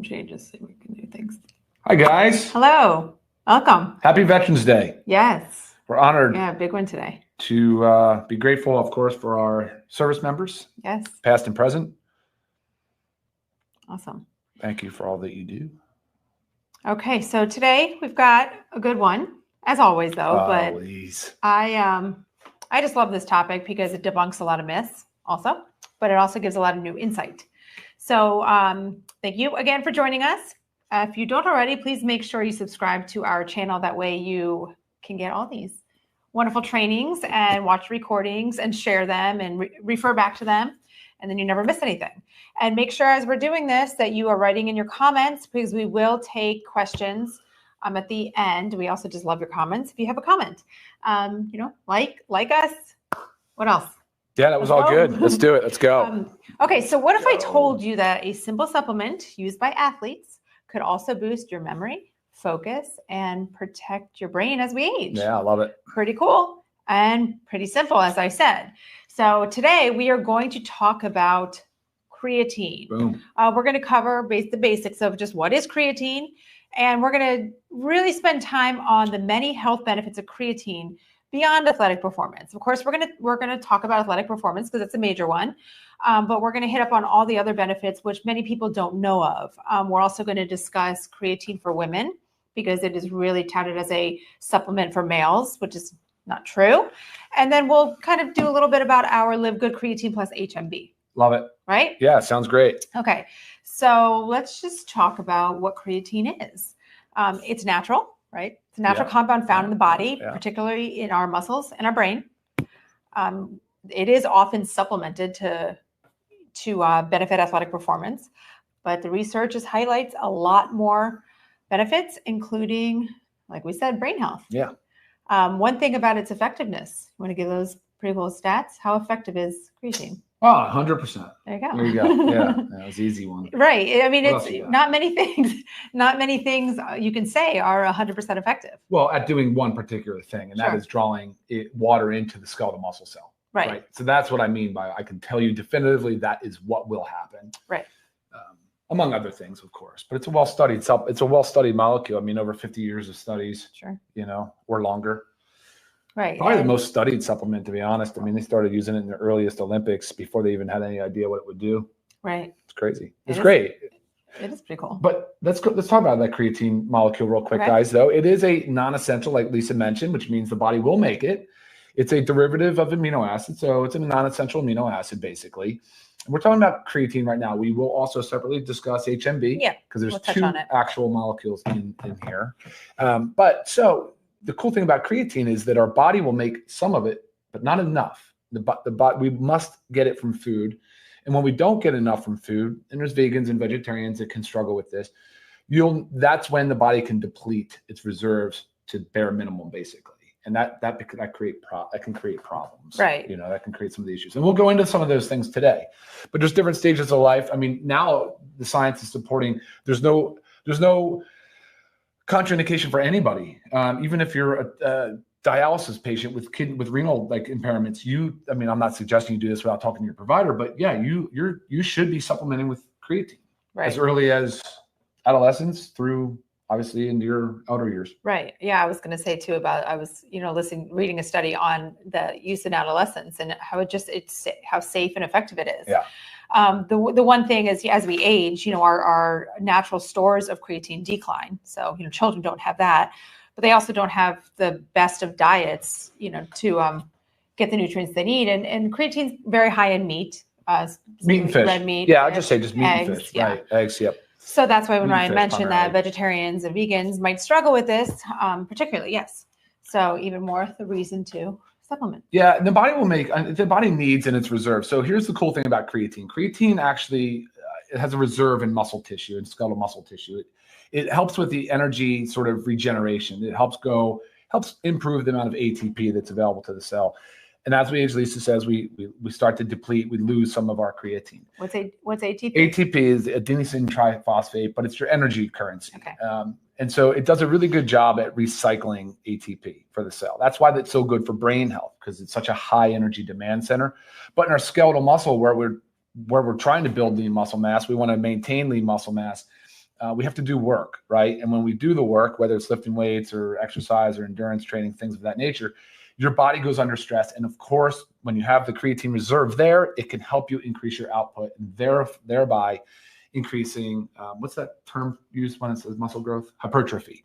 We'll change this so we can do things. Hi, guys. Hello. Welcome. Happy Veterans Day. Yes. We're honored. Yeah, big one today. To be grateful, of course, for our service members. Yes. Past and present. Awesome. Thank you for all that you do. Okay, so today we've got a good one, as always, though. Always. But I just love this topic because it debunks a lot of myths, also, but it also gives a lot of new insight. So thank you again for joining us. If you don't already, please make sure you subscribe to our channel. That way you can get all these wonderful trainings and watch recordings and share them and refer back to them. And then you never miss anything. And make sure as we're doing this that you are writing in your comments, because we will take questions at the end. We also just love your comments. If you have a comment, like us. What else? Yeah, that was all good. Let's do it. Let's go. Okay, so what if I told you that a simple supplement used by athletes could also boost your memory, focus, and protect your brain as we age? Yeah, I love it. Pretty cool and pretty simple, as I said. So today we are going to talk about creatine. Boom. We're going to cover the basics of just what is creatine, and we're going to really spend time on the many health benefits of creatine beyond athletic performance. Of course, we're going to talk about athletic performance because it's a major one, but we're going to hit up on all the other benefits which many people don't know of. We're also going to discuss creatine for women because it is really touted as a supplement for males, which is not true. And then we'll kind of do a little bit about our Live Good Creatine plus HMB. Love it. Right? Yeah, sounds great. Okay, so let's just talk about what creatine is. It's natural, right? It's a natural compound found in the body, particularly in our muscles and our brain. It is often supplemented to benefit athletic performance, but the research just highlights a lot more benefits, including, like we said, brain health. Yeah. One thing about its effectiveness, you want to give those pretty cool stats? How effective is creatine? Oh, 100%. There you go. There you go. Yeah, that was an easy one. Right. I mean, it's not many things you can say are 100% effective. Well, at doing one particular thing, and that is drawing water into the skeletal muscle cell. Right. So that's what I mean by I can tell you definitively that is what will happen. Right. Among other things, of course, but it's a well-studied molecule. I mean, over 50 years of studies, or longer. Right. Probably the most studied supplement, to be honest. I mean, they started using it in the earliest Olympics before they even had any idea what it would do. Right. It's crazy. It's great. It is pretty cool. But let's talk about that creatine molecule real quick, guys, though. It is a non-essential, like Lisa mentioned, which means the body will make it. It's a derivative of amino acid. So it's a non-essential amino acid, basically. And we're talking about creatine right now. We will also separately discuss HMB because there's two actual molecules in here. So the cool thing about creatine is that our body will make some of it, but not enough. We must get it from food. And when we don't get enough from food, and there's vegans and vegetarians that can struggle with this, that's when the body can deplete its reserves to bare minimum, basically. And that can create problems. Right. That can create some of the issues. And we'll go into some of those things today. But there's different stages of life. I mean, now the science is supporting there's no contraindication for anybody. Even if you're a dialysis patient with renal impairments, I'm not suggesting you do this without talking to your provider, but you should be supplementing with creatine as early as adolescence through obviously into your elder years. Right. Yeah. I was going to say too I was, reading a study on the use in adolescents and how how safe and effective it is. Yeah. The one thing is as we age, our natural stores of creatine decline. So, children don't have that, but they also don't have the best of diets, to get the nutrients they need. And creatine's very high in meat. Meat and fish. Red meat. Yeah. I'll just say just meat and fish. Yeah. Right. Eggs. Yep. So that's why when Ryan mentioned that vegetarians and vegans might struggle with this, particularly, yes. So even more the reason to supplement. Yeah, the body needs in its reserve. So here's the cool thing about creatine. Creatine actually it has a reserve in muscle tissue and skeletal muscle tissue. It helps with the energy sort of regeneration. It helps improve the amount of ATP that's available to the cell. And as Lisa says, we start to deplete, we lose some of our creatine. What's ATP? ATP is adenosine triphosphate, but it's your energy currency. Okay. And so it does a really good job at recycling ATP for the cell. That's why it's so good for brain health, because it's such a high energy demand center. But in our skeletal muscle, where we're trying to build lean muscle mass, we want to maintain lean muscle mass. we have to do work, right? And when we do the work, whether it's lifting weights or exercise or endurance training, things of that nature, your body goes under stress. And of course, when you have the creatine reserve there, it can help you increase your output and thereby increasing, what's that term used when it says muscle growth? Hypertrophy.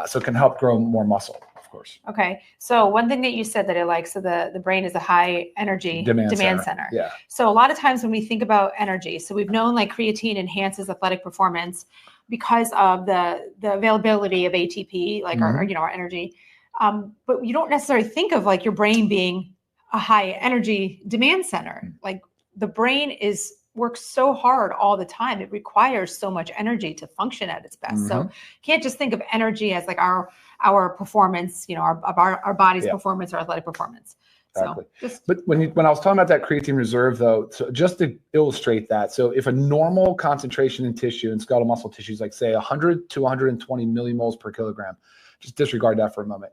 So it can help grow more muscle, of course. Okay. So one thing that you said that I like, so the brain is a high energy demand center. Yeah. So a lot of times when we think about energy, so we've known like creatine enhances athletic performance because of the availability of ATP, like our energy. But you don't necessarily think of like your brain being a high energy demand center. Like the brain works so hard all the time. It requires so much energy to function at its best. So you can't just think of energy as like our performance, our body's performance, our athletic performance. Exactly. So but when I was talking about that creatine reserve though, so just to illustrate that, so if a normal concentration in tissue and skeletal muscle tissue is like say 100 to 120 millimoles per kilogram, just disregard that for a moment.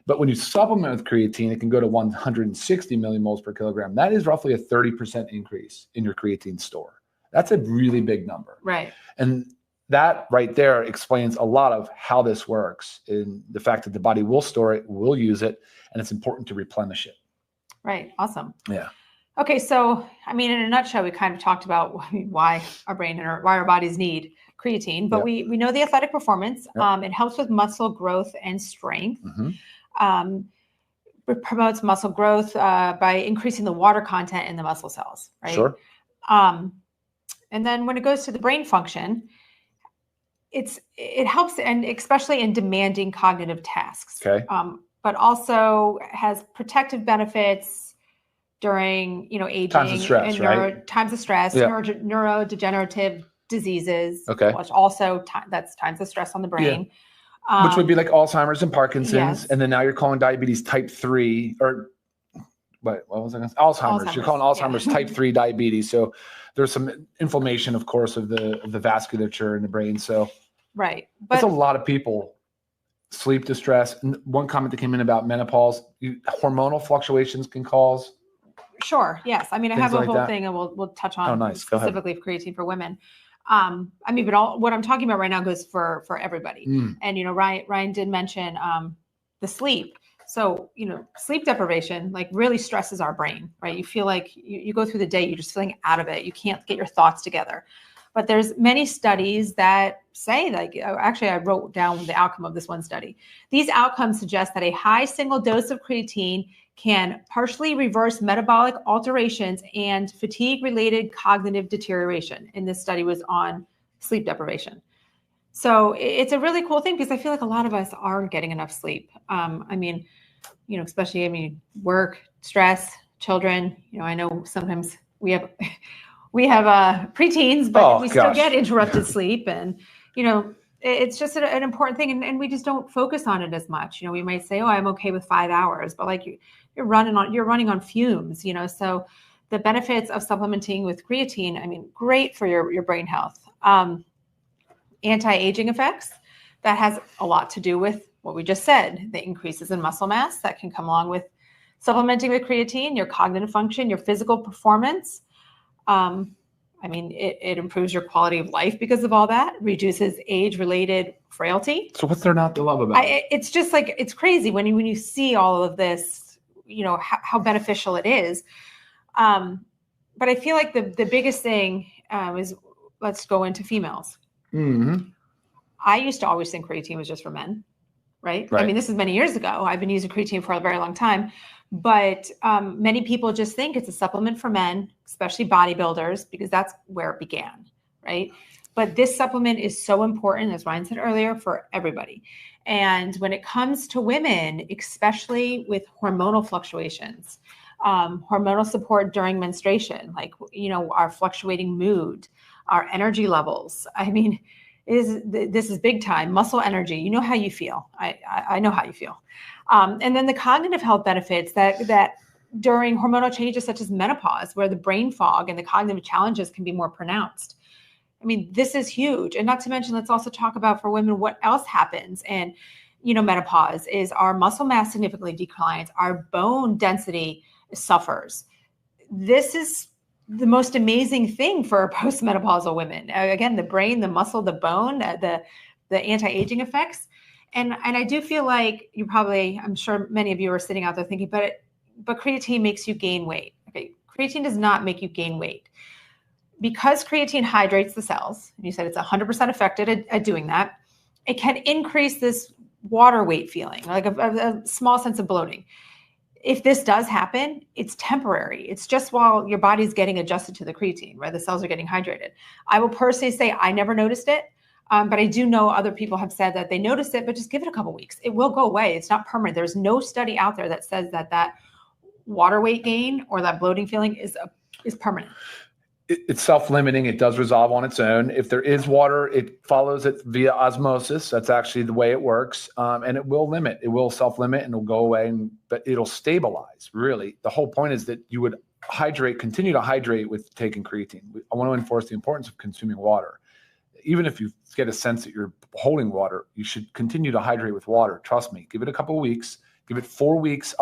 But when you supplement with creatine, it can go to 160 millimoles per kilogram. That is roughly a 30% increase in your creatine store. That's a really big number. Right. And that right there explains a lot of how this works, in the fact that the body will store it, will use it, and it's important to replenish it. Right. Awesome. Yeah. Okay. So, I mean, in a nutshell, we kind of talked about why our brain and why our bodies need creatine, but we know the athletic performance. It helps with muscle growth and strength. It promotes muscle growth by increasing the water content in the muscle cells, right? Sure. And then when it goes to the brain function, it helps, and especially in demanding cognitive tasks. Okay. But also has protective benefits during aging, times of stress, right? Times of stress, neurodegenerative diseases. Okay. Which also that's times of stress on the brain. Which would be like Alzheimer's and Parkinson's. Yes. And then now you're calling diabetes type 3, or what was I going to say? Alzheimer's. You're calling Alzheimer's type 3 diabetes. So there's some inflammation, of course, of the vasculature in the brain. So right. But it's a lot of people. Sleep distress. And one comment that came in about menopause, hormonal fluctuations can cause. Sure. Yes. I mean, I have a whole thing, and we'll touch on specifically creatine for women. I mean, but what I'm talking about right now goes for everybody. And Ryan did mention the sleep. So sleep deprivation like really stresses our brain, right? You feel like you go through the day, you're just feeling out of it. You can't get your thoughts together. But there's many studies that say, like, actually, I wrote down the outcome of this one study. These outcomes suggest that a high single dose of creatine can partially reverse metabolic alterations and fatigue-related cognitive deterioration. And this study was on sleep deprivation. So it's a really cool thing because I feel like a lot of us aren't getting enough sleep. I mean, especially, work, stress, children. I know sometimes we have preteens, but we still get interrupted sleep. And, it's just an important thing. And we just don't focus on it as much. We might say, oh, I'm okay with 5 hours, but like you're running on fumes, so the benefits of supplementing with creatine, I mean, great for your brain health. Anti-aging effects, that has a lot to do with what we just said, the increases in muscle mass that can come along with supplementing with creatine, your cognitive function, your physical performance. I mean, it improves your quality of life because of all that, reduces age-related frailty. So what's there not to love about it? It's just like, it's crazy when you see all of this, how beneficial it is. But I feel like the biggest thing is, let's go into females. I used to always think creatine was just for men, right? I mean, this is many years ago. I've been using creatine for a very long time. But many people just think it's a supplement for men, especially bodybuilders, because that's where it began, right? But this supplement is so important, as Ryan said earlier, for everybody. And when it comes to women, especially with hormonal fluctuations, hormonal support during menstruation, like, our fluctuating mood, our energy levels. I mean, this is big time. Muscle energy. You know how you feel. I know how you feel. And then the cognitive health benefits that during hormonal changes such as menopause, where the brain fog and the cognitive challenges can be more pronounced. I mean, this is huge. And not to mention, let's also talk about for women what else happens. And, menopause is our muscle mass significantly declines, our bone density suffers. This is the most amazing thing for postmenopausal women. Again, the brain, the muscle, the bone, the anti-aging effects. And I do feel like you probably, I'm sure many of you are sitting out there thinking, but creatine makes you gain weight. Okay, creatine does not make you gain weight. Because creatine hydrates the cells, and you said it's 100% effective at doing that, it can increase this water weight feeling, like a small sense of bloating. If this does happen, it's temporary. It's just while your body's getting adjusted to the creatine, right? The cells are getting hydrated. I will personally say I never noticed it, but I do know other people have said that they noticed it, but just give it a couple weeks. It will go away. It's not permanent. There's no study out there that says that water weight gain or that bloating feeling is permanent. It's self-limiting. It does resolve on its own. If there is water, it follows it via osmosis. That's actually the way it works. And it will limit. It will self-limit and it'll go away, but it'll stabilize. Really, the whole point is that you would continue to hydrate with taking creatine. I want to enforce the importance of consuming water. Even if you get a sense that you're holding water, you should continue to hydrate with water. Trust me. Give it a couple of weeks. Give it 4 weeks.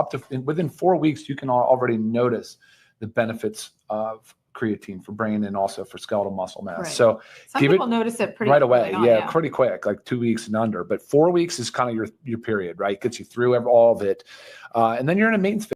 Within 4 weeks, you can already notice the benefits of creatine for brain and also for skeletal muscle mass. Right. So some people notice it pretty right away. On, pretty quick, like 2 weeks and under. But 4 weeks is kind of your period, right? Gets you through all of it, and then you're in a maintenance phase.